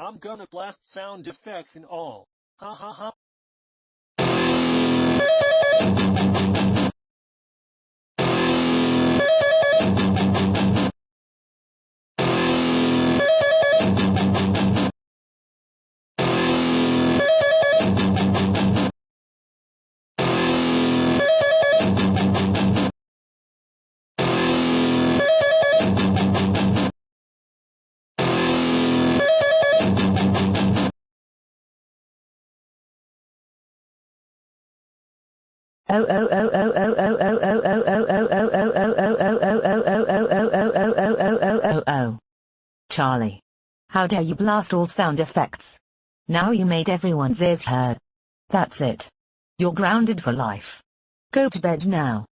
I'm gonna blast sound effects and all. Ha ha ha. Charlie. How dare you blast all sound effects? Now you made everyone's ears hurt. That's it. You're grounded for life. Go to bed now.